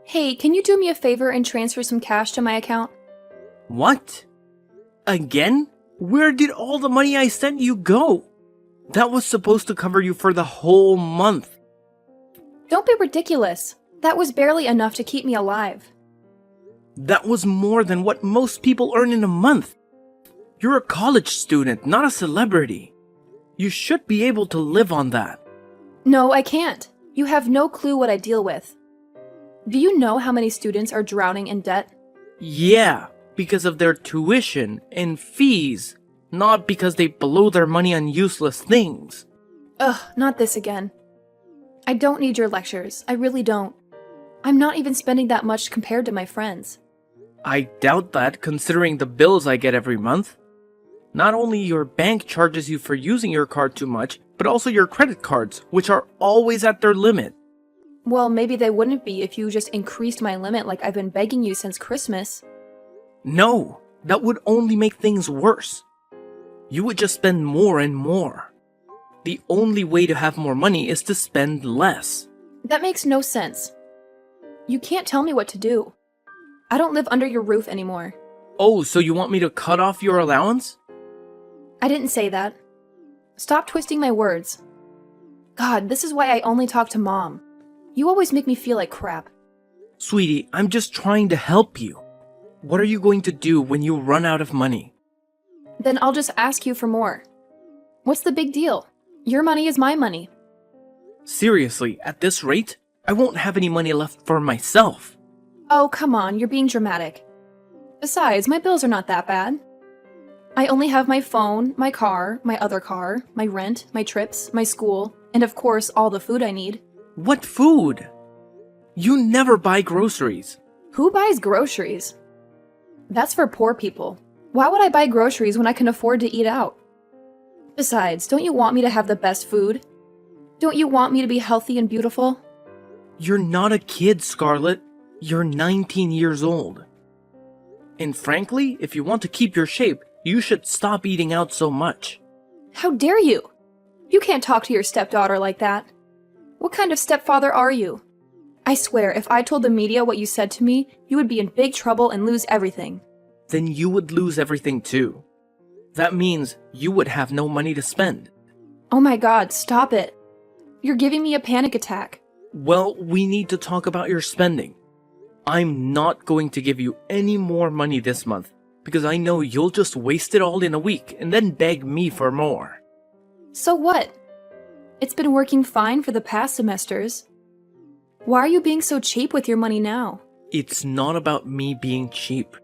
Hey, can you do me a favor and transfer some cash to my account? What? Again? Where did all the money I sent you go? That was supposed to cover you for the whole month. Don't be ridiculous. That was barely enough to keep me alive. That was more than what most people earn in a month. You're a college student, not a celebrity. You should be able to live on that. No, I can't. You have no clue what I deal with. Do you know how many students are drowning in debt? Yeah, because of their tuition and fees, not because they blow their money on useless things. Ugh, not this again. I don't need your lectures. I really don't. I'm not even spending that much compared to my friends. I doubt that, considering the bills I get every month. Not only your bank charges you for using your card too much, but also your credit cards, which are always at their limit. Well, maybe they wouldn't be if you just increased my limit like I've been begging you since Christmas. No, that would only make things worse. You would just spend more and more. The only way to have more money is to spend less. That makes no sense. You can't tell me what to do. I don't live under your roof anymore. Oh, so you want me to cut off your allowance? I didn't say that. Stop twisting my words. God, this is why I only talk to Mom. You always make me feel like crap. Sweetie, I'm just trying to help you. What are you going to do when you run out of money? Then I'll just ask you for more. What's the big deal? Your money is my money. Seriously, at this rate, I won't have any money left for myself. Oh, come on, you're being dramatic. Besides, my bills are not that bad. I only have my phone, my car, my other car, my rent, my trips, my school, and of course, all the food I need. What food? You never buy groceries. Who buys groceries? That's for poor people. Why would I buy groceries when I can afford to eat out? Besides, don't you want me to have the best food? Don't you want me to be healthy and beautiful? You're not a kid, Scarlett. You're 19 years old. And frankly, if you want to keep your shape, you should stop eating out so much. How dare you? You can't talk to your stepdaughter like that. What kind of stepfather are you? I swear, if I told the media what you said to me, you would be in big trouble and lose everything. Then you would lose everything too. That means you would have no money to spend. Oh my God, stop it. You're giving me a panic attack. Well, we need to talk about your spending. I'm not going to give you any more money this month because I know you'll just waste it all in a week and then beg me for more. So what? It's been working fine for the past semesters. Why are you being so cheap with your money now? It's not about me being cheap.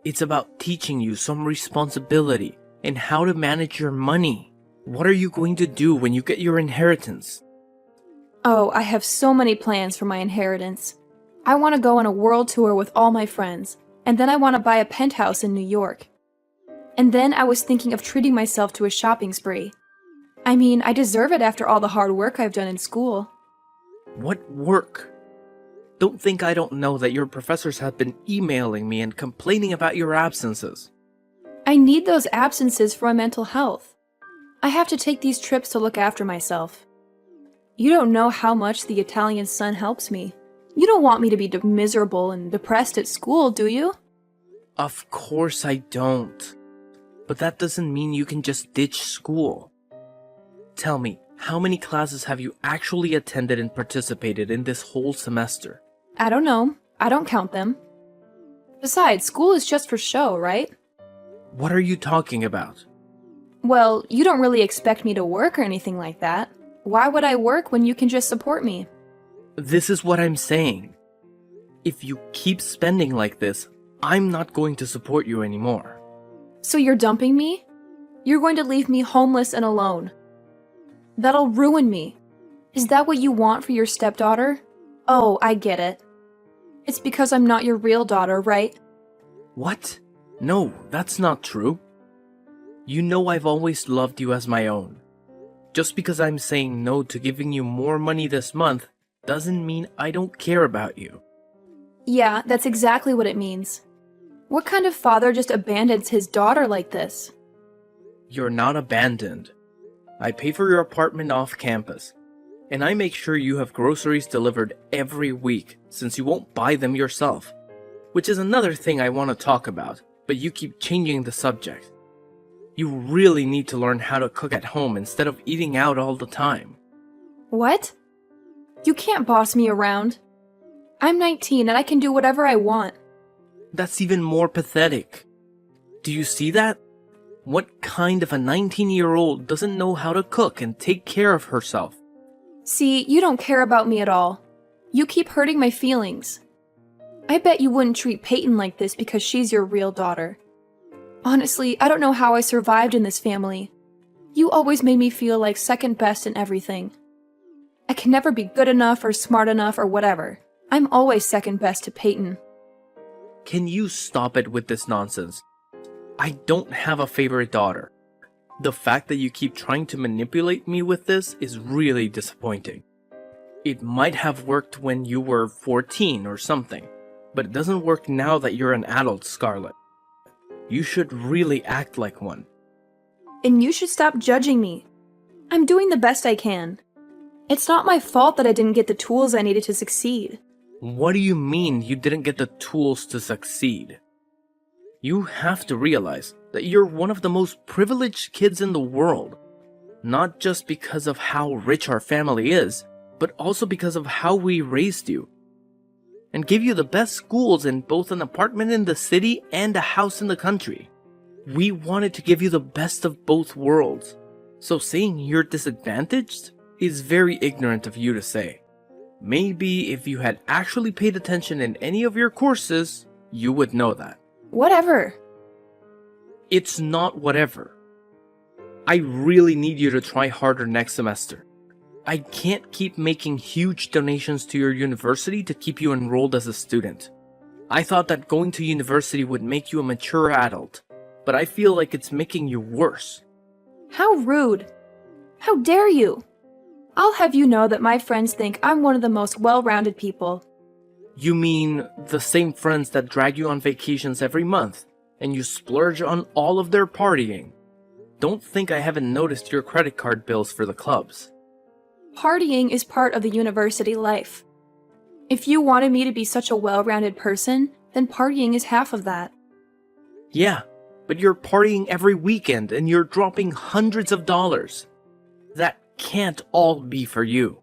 It's about teaching you some responsibility and how to manage your money. What are you going to do when you get your inheritance? Oh, I have so many plans for my inheritance. I want to go on a world tour with all my friends, and then I want to buy a penthouse in New York. And then I was thinking of treating myself to a shopping spree. I mean, I deserve it after all the hard work I've done in school. What work? Don't think I don't know that your professors have been emailing me and complaining about your absences. I need those absences for my mental health. I have to take these trips to look after myself. You don't know how much the Italian sun helps me. You don't want me to be miserable and depressed at school, do you? Of course I don't. But that doesn't mean you can just ditch school. Tell me, how many classes have you actually attended and participated in this whole semester? I don't know. I don't count them. Besides, school is just for show, right? What are you talking about? Well, you don't really expect me to work or anything like that. Why would I work when you can just support me? This is what I'm saying. If you keep spending like this, I'm not going to support you anymore. So you're dumping me? You're going to leave me homeless and alone. That'll ruin me. Is that what you want for your stepdaughter? Oh, I get it. It's because I'm not your real daughter, right? What? No, that's not true. You know I've always loved you as my own. Just because I'm saying no to giving you more money this month doesn't mean I don't care about you. Yeah, that's exactly what it means. What kind of father just abandons his daughter like this? You're not abandoned. I pay for your apartment off campus. And I make sure you have groceries delivered every week since you won't buy them yourself. Which is another thing I want to talk about, but you keep changing the subject. You really need to learn how to cook at home instead of eating out all the time. What? You can't boss me around. I'm 19 and I can do whatever I want. That's even more pathetic. Do you see that? What kind of a 19-year-old doesn't know how to cook and take care of herself? See, you don't care about me at all. You keep hurting my feelings. I bet you wouldn't treat Peyton like this because she's your real daughter. Honestly, I don't know how I survived in this family. You always made me feel like second best in everything. I can never be good enough or smart enough or whatever. I'm always second best to Peyton. Can you stop it with this nonsense? I don't have a favorite daughter. The fact that you keep trying to manipulate me with this is really disappointing. It might have worked when you were 14 or something, but it doesn't work now that you're an adult, Scarlett. You should really act like one. And you should stop judging me. I'm doing the best I can. It's not my fault that I didn't get the tools I needed to succeed. What do you mean you didn't get the tools to succeed? You have to realize that you're one of the most privileged kids in the world. Not just because of how rich our family is, but also because of how we raised you. And gave you the best schools in both an apartment in the city and a house in the country. We wanted to give you the best of both worlds. So saying you're disadvantaged is very ignorant of you to say. Maybe if you had actually paid attention in any of your courses, you would know that. Whatever. It's not whatever. I really need you to try harder next semester. I can't keep making huge donations to your university to keep you enrolled as a student. I thought that going to university would make you a mature adult, but I feel like it's making you worse. How rude. How dare you? I'll have you know that my friends think I'm one of the most well-rounded people. You mean the same friends that drag you on vacations every month, and you splurge on all of their partying? Don't think I haven't noticed your credit card bills for the clubs. Partying is part of the university life. If you wanted me to be such a well-rounded person, then partying is half of that. Yeah, but you're partying every weekend and you're dropping hundreds of dollars. That can't all be for you.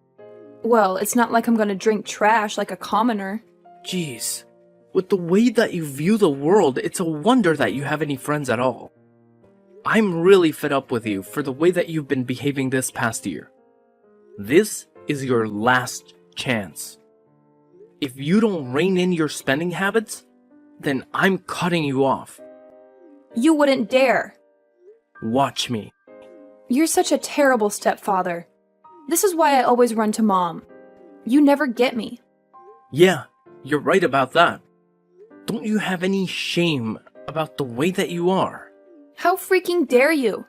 Well, it's not like I'm gonna drink trash like a commoner. Jeez, with the way that you view the world, it's a wonder that you have any friends at all. I'm really fed up with you for the way that you've been behaving this past year. This is your last chance. If you don't rein in your spending habits, then I'm cutting you off. You wouldn't dare. Watch me. You're such a terrible stepfather. This is why I always run to Mom. You never get me. Yeah, you're right about that. Don't you have any shame about the way that you are? How freaking dare you?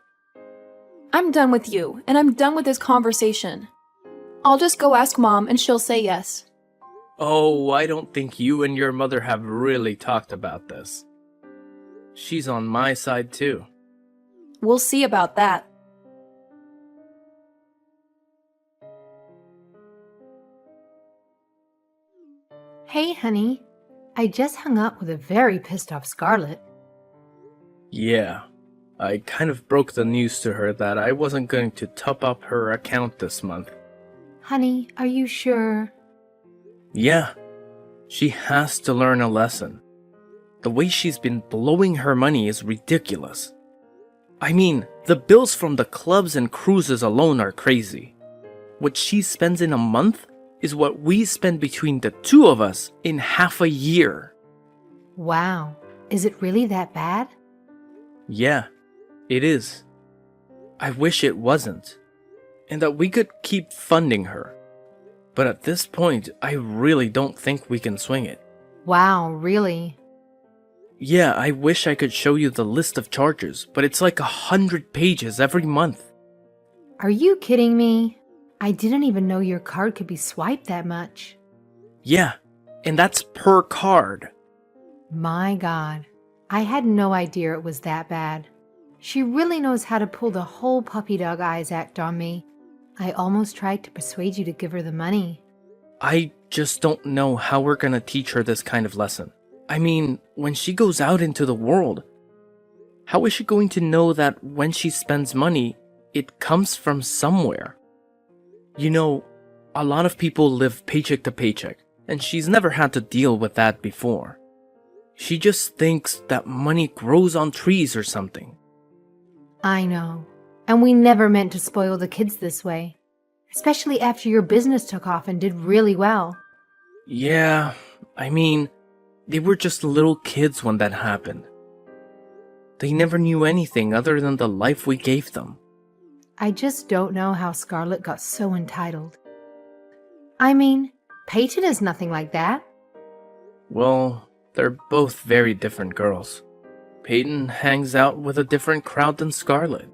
I'm done with you, and I'm done with this conversation. I'll just go ask Mom and she'll say yes. Oh, I don't think you and your mother have really talked about this. She's on my side too. We'll see about that. Hey, honey. I just hung up with a very pissed off Scarlett. Yeah, I kind of broke the news to her that I wasn't going to top up her account this month. Honey, are you sure? Yeah, she has to learn a lesson. The way she's been blowing her money is ridiculous. I mean, the bills from the clubs and cruises alone are crazy. What she spends in a month is what we spend between the two of us in half a year. Wow. Is it really that bad? Yeah, it is. I wish it wasn't, and that we could keep funding her. But at this point, I really don't think we can swing it. Wow, really? Yeah, I wish I could show you the list of charges, but it's like 100 pages every month. Are you kidding me? I didn't even know your card could be swiped that much. Yeah, and that's per card. My God. I had no idea it was that bad. She really knows how to pull the whole puppy dog eyes act on me. I almost tried to persuade you to give her the money. I just don't know how we're gonna teach her this kind of lesson. I mean, when she goes out into the world, how is she going to know that when she spends money, it comes from somewhere? You know, a lot of people live paycheck to paycheck, and she's never had to deal with that before. She just thinks that money grows on trees or something. I know. And we never meant to spoil the kids this way. Especially after your business took off and did really well. Yeah, I mean, they were just little kids when that happened. They never knew anything other than the life we gave them. I just don't know how Scarlett got so entitled. I mean, Peyton is nothing like that. Well, they're both very different girls. Peyton hangs out with a different crowd than Scarlett.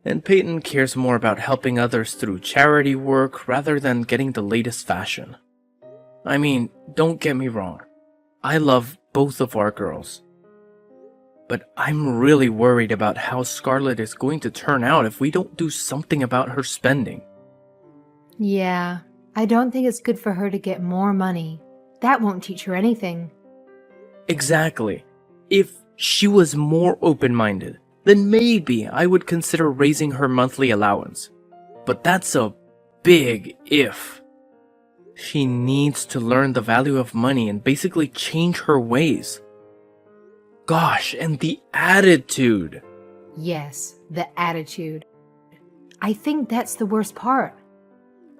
And Peyton cares more about helping others through charity work rather than getting the latest fashion. I mean, don't get me wrong. I love both of our girls. But I'm really worried about how Scarlett is going to turn out if we don't do something about her spending. Yeah, I don't think it's good for her to get more money. That won't teach her anything. Exactly. If she was more open-minded, then maybe I would consider raising her monthly allowance. But that's a big if. She needs to learn the value of money and basically change her ways. Gosh, and the attitude. Yes, the attitude. I think that's the worst part.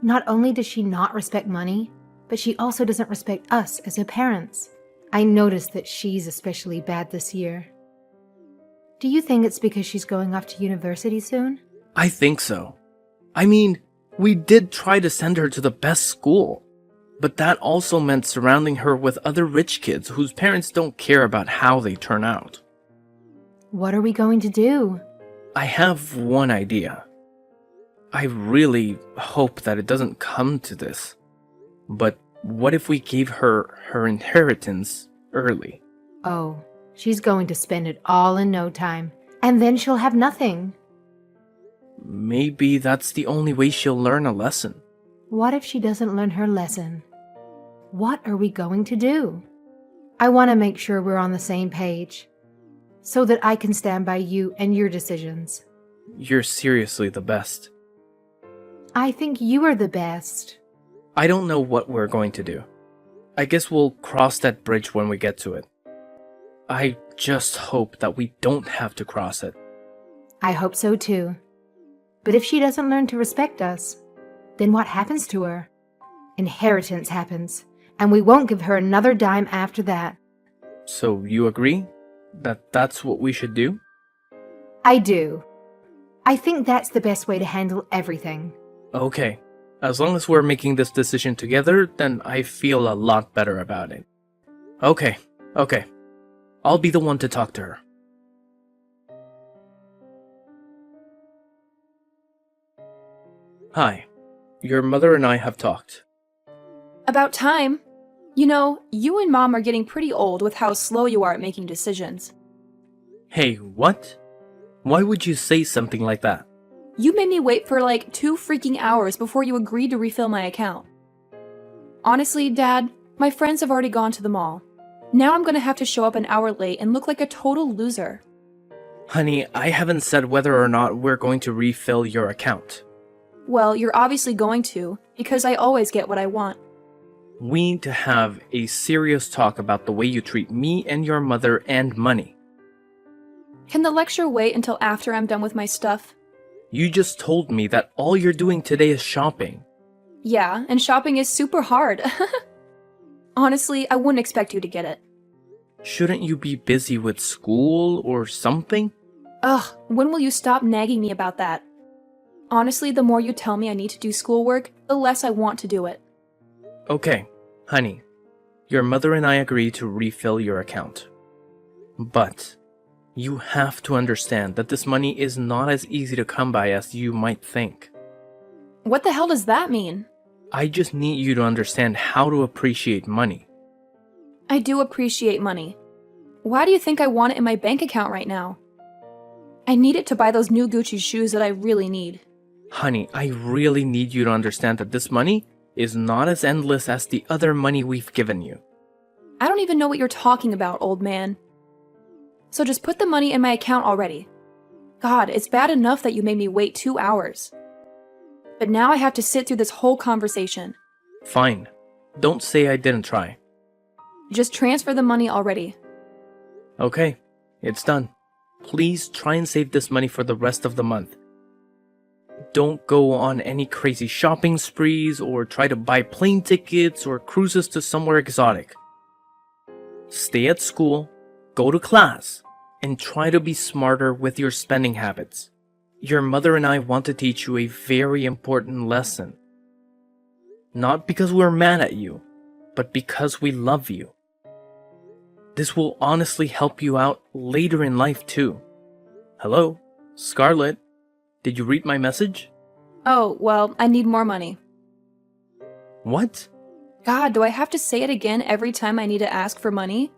Not only does she not respect money, but she also doesn't respect us as her parents. I noticed that she's especially bad this year. Do you think it's because she's going off to university soon? I think so. I mean, we did try to send her to the best school, but that also meant surrounding her with other rich kids whose parents don't care about how they turn out. What are we going to do? I have one idea. I really hope that it doesn't come to this, but what if we gave her her inheritance early? Oh, she's going to spend it all in no time, and then she'll have nothing. Maybe that's the only way she'll learn a lesson. What if she doesn't learn her lesson? What are we going to do? I want to make sure we're on the same page, so that I can stand by you and your decisions. You're seriously the best. I think you are the best. I don't know what we're going to do. I guess we'll cross that bridge when we get to it. I just hope that we don't have to cross it. I hope so too. But if she doesn't learn to respect us, then what happens to her? Inheritance happens, and we won't give her another dime after that. So you agree that that's what we should do? I do. I think that's the best way to handle everything. Okay. As long as we're making this decision together, then I feel a lot better about it. Okay. I'll be the one to talk to her. Hi. Your mother and I have talked. About time. You know, you and Mom are getting pretty old with how slow you are at making decisions. Hey, what? Why would you say something like that? You made me wait for like 2 freaking hours before you agreed to refill my account. Honestly, Dad, my friends have already gone to the mall. Now I'm gonna have to show up an hour late and look like a total loser. Honey, I haven't said whether or not we're going to refill your account. Well, you're obviously going to, because I always get what I want. We need to have a serious talk about the way you treat me and your mother and money. Can the lecture wait until after I'm done with my stuff? You just told me that all you're doing today is shopping. Yeah, and shopping is super hard. Honestly, I wouldn't expect you to get it. Shouldn't you be busy with school or something? Ugh, when will you stop nagging me about that? Honestly, the more you tell me I need to do schoolwork, the less I want to do it. Okay, honey. Your mother and I agree to refill your account. But you have to understand that this money is not as easy to come by as you might think. What the hell does that mean? I just need you to understand how to appreciate money. I do appreciate money. Why do you think I want it in my bank account right now? I need it to buy those new Gucci shoes that I really need. Honey, I really need you to understand that this money is not as endless as the other money we've given you. I don't even know what you're talking about, old man. So just put the money in my account already. God, it's bad enough that you made me wait 2 hours. But now I have to sit through this whole conversation. Fine. Don't say I didn't try. Just transfer the money already. Okay, it's done. Please try and save this money for the rest of the month. Don't go on any crazy shopping sprees or try to buy plane tickets or cruises to somewhere exotic. Stay at school, go to class, and try to be smarter with your spending habits. Your mother and I want to teach you a very important lesson. Not because we're mad at you, but because we love you. This will honestly help you out later in life too. Hello, Scarlett? Did you read my message? Oh, well, I need more money. What? God, do I have to say it again every time I need to ask for money?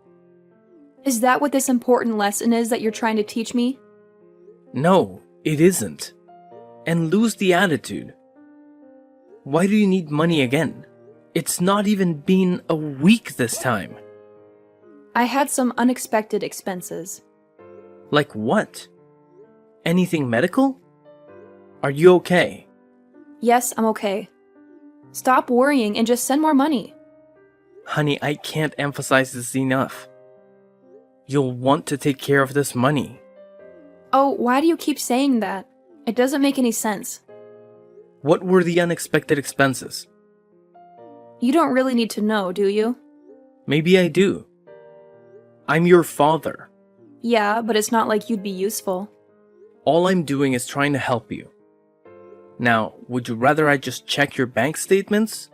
Is that what this important lesson is that you're trying to teach me? No, it isn't. And lose the attitude. Why do you need money again? It's not even been a week this time. I had some unexpected expenses. Like what? Anything medical? Are you okay? Yes, I'm okay. Stop worrying and just send more money. Honey, I can't emphasize this enough. You'll want to take care of this money. Oh, why do you keep saying that? It doesn't make any sense. What were the unexpected expenses? You don't really need to know, do you? Maybe I do. I'm your father. Yeah, but it's not like you'd be useful. All I'm doing is trying to help you. Now, would you rather I just check your bank statements?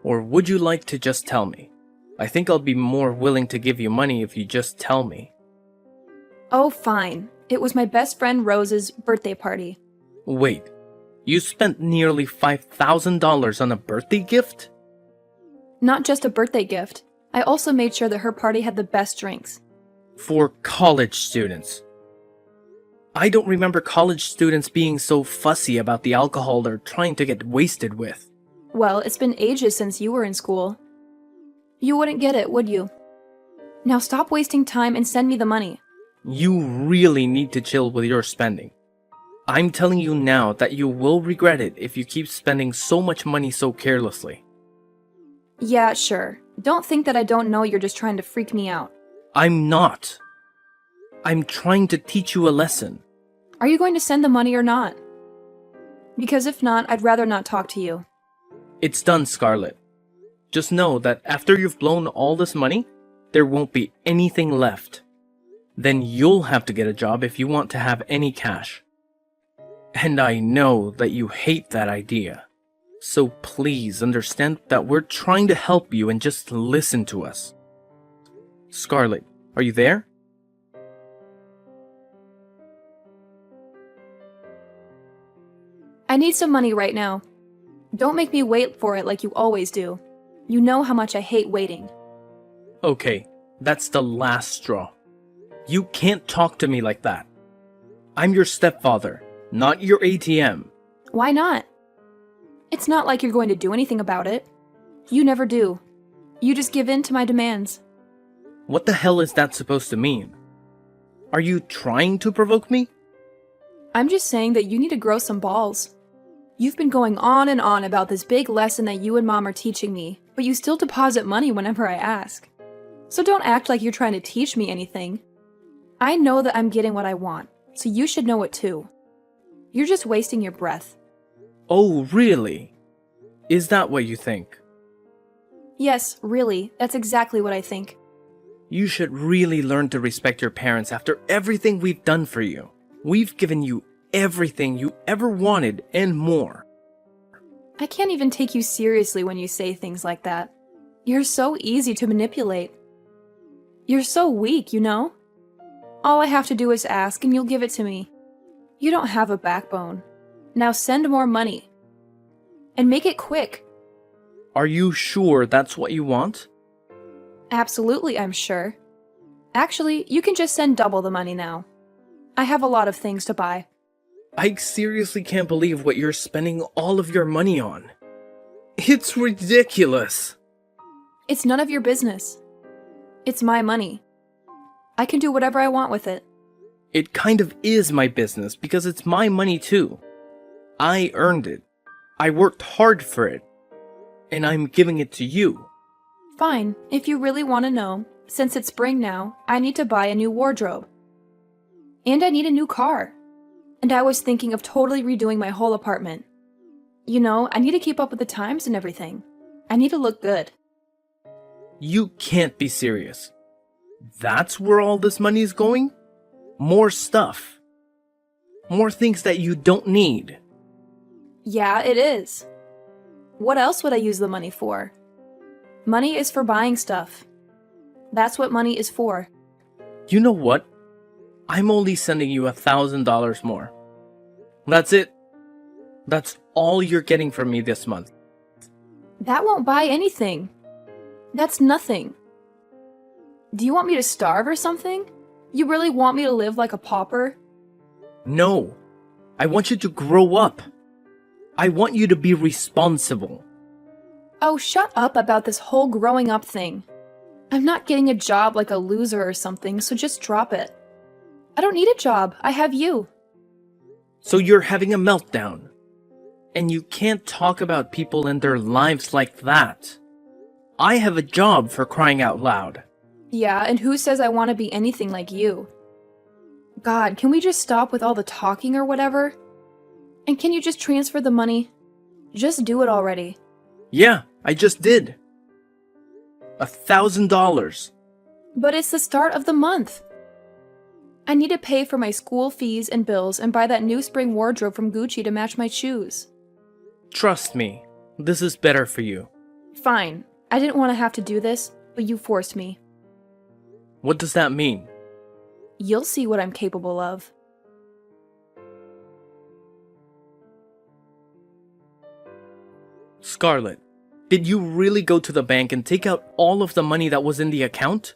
Or would you like to just tell me? I think I'll be more willing to give you money if you just tell me. Oh, fine. It was my best friend Rose's birthday party. Wait, you spent nearly $5,000 on a birthday gift? Not just a birthday gift. I also made sure that her party had the best drinks. For college students. I don't remember college students being so fussy about the alcohol they're trying to get wasted with. Well, it's been ages since you were in school. You wouldn't get it, would you? Now stop wasting time and send me the money. You really need to chill with your spending. I'm telling you now that you will regret it if you keep spending so much money so carelessly. Yeah, sure. Don't think that I don't know you're just trying to freak me out. I'm not. I'm trying to teach you a lesson. Are you going to send the money or not? Because if not, I'd rather not talk to you. It's done, Scarlett. Just know that after you've blown all this money, there won't be anything left. Then you'll have to get a job if you want to have any cash. And I know that you hate that idea. So please understand that we're trying to help you and just listen to us. Scarlett, are you there? I need some money right now. Don't make me wait for it like you always do. You know how much I hate waiting. Okay, that's the last straw. You can't talk to me like that. I'm your stepfather, not your ATM. Why not? It's not like you're going to do anything about it. You never do. You just give in to my demands. What the hell is that supposed to mean? Are you trying to provoke me? I'm just saying that you need to grow some balls. You've been going on and on about this big lesson that you and Mom are teaching me, but you still deposit money whenever I ask. So don't act like you're trying to teach me anything. I know that I'm getting what I want, so you should know it too. You're just wasting your breath. Oh, really? Is that what you think? Yes, really, that's exactly what I think. You should really learn to respect your parents after everything we've done for you. We've given you everything you ever wanted and more. I can't even take you seriously when you say things like that. You're so easy to manipulate. You're so weak, you know? All I have to do is ask and you'll give it to me. You don't have a backbone. Now send more money. And make it quick. Are you sure that's what you want? Absolutely, I'm sure. Actually, you can just send double the money now. I have a lot of things to buy. I seriously can't believe what you're spending all of your money on. It's ridiculous. It's none of your business. It's my money. I can do whatever I want with it. It kind of is my business because it's my money too. I earned it. I worked hard for it. And I'm giving it to you. Fine, if you really want to know, since it's spring now, I need to buy a new wardrobe. And I need a new car. And I was thinking of totally redoing my whole apartment. You know, I need to keep up with the times and everything. I need to look good. You can't be serious. That's where all this money is going? More stuff. More things that you don't need. Yeah, it is. What else would I use the money for? Money is for buying stuff. That's what money is for. You know what? I'm only sending you $1,000 more. That's it. That's all you're getting from me this month. That won't buy anything. That's nothing. Do you want me to starve or something? You really want me to live like a pauper? No. I want you to grow up. I want you to be responsible. Oh, shut up about this whole growing up thing. I'm not getting a job like a loser or something, so just drop it. I don't need a job. I have you. So you're having a meltdown. And you can't talk about people and their lives like that. I have a job, for crying out loud. Yeah, and who says I want to be anything like you? God, can we just stop with all the talking or whatever? And can you just transfer the money? Just do it already. Yeah, I just did. $1,000. But it's the start of the month. I need to pay for my school fees and bills and buy that new spring wardrobe from Gucci to match my shoes. Trust me, this is better for you. Fine. I didn't want to have to do this, but you forced me. What does that mean? You'll see what I'm capable of. Scarlett, did you really go to the bank and take out all of the money that was in the account?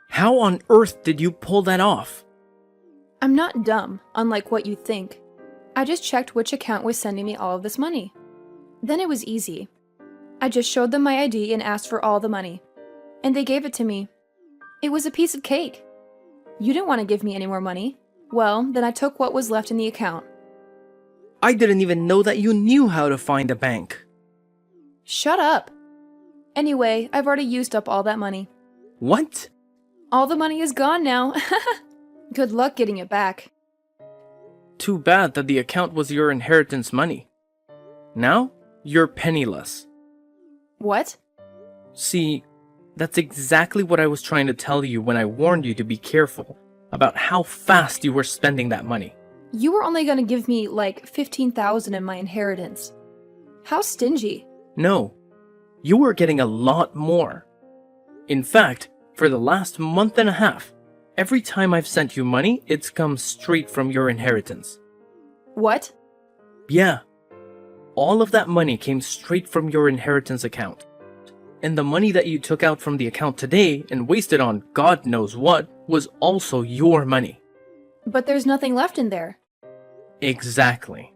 How on earth did you pull that off? I'm not dumb, unlike what you think. I just checked which account was sending me all of this money. Then it was easy. I just showed them my ID and asked for all the money. And they gave it to me. It was a piece of cake. You didn't want to give me any more money. Well, then I took what was left in the account. I didn't even know that you knew how to find a bank. Shut up. Anyway, I've already used up all that money. What? All the money is gone now. Good luck getting it back. Too bad that the account was your inheritance money. Now, you're penniless. What? See, that's exactly what I was trying to tell you when I warned you to be careful about how fast you were spending that money. You were only going to give me like $15,000 in my inheritance. How stingy. No, you were getting a lot more. In fact, for the last month and a half, every time I've sent you money, it's come straight from your inheritance. What? Yeah. All of that money came straight from your inheritance account. And the money that you took out from the account today and wasted on God knows what was also your money. But there's nothing left in there. Exactly.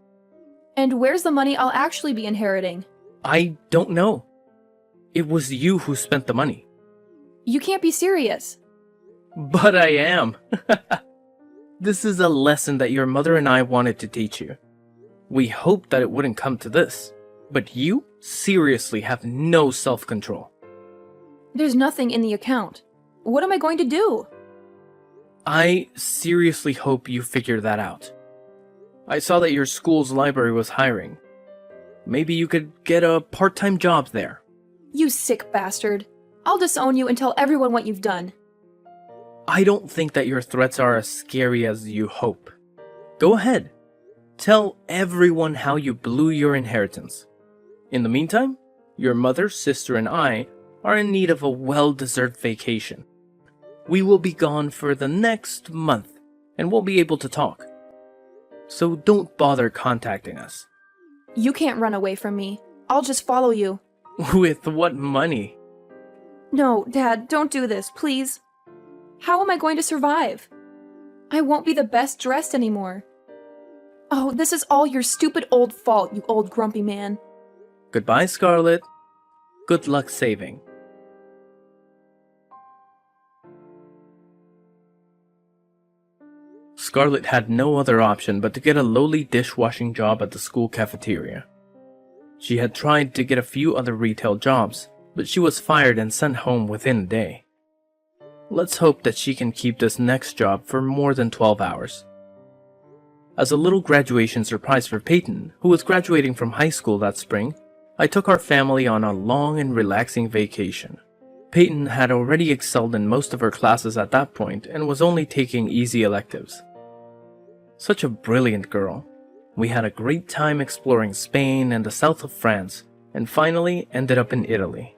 And where's the money I'll actually be inheriting? I don't know. It was you who spent the money. You can't be serious. But I am. This is a lesson that your mother and I wanted to teach you. We hoped that it wouldn't come to this, but you seriously have no self-control. There's nothing in the account. What am I going to do? I seriously hope you figure that out. I saw that your school's library was hiring. Maybe you could get a part-time job there. You sick bastard. I'll disown you and tell everyone what you've done. I don't think that your threats are as scary as you hope. Go ahead. Tell everyone how you blew your inheritance. In the meantime, your mother, sister, and I are in need of a well-deserved vacation. We will be gone for the next month, and we'll be able to talk. So don't bother contacting us. You can't run away from me. I'll just follow you. With what money? No, Dad, don't do this, please. How am I going to survive? I won't be the best dressed anymore. Oh, this is all your stupid old fault, you old grumpy man. Goodbye, Scarlett. Good luck saving. Scarlett had no other option but to get a lowly dishwashing job at the school cafeteria. She had tried to get a few other retail jobs, but she was fired and sent home within a day. Let's hope that she can keep this next job for more than 12 hours. As a little graduation surprise for Peyton, who was graduating from high school that spring, I took our family on a long and relaxing vacation. Peyton had already excelled in most of her classes at that point and was only taking easy electives. Such a brilliant girl. We had a great time exploring Spain and the south of France, and finally ended up in Italy.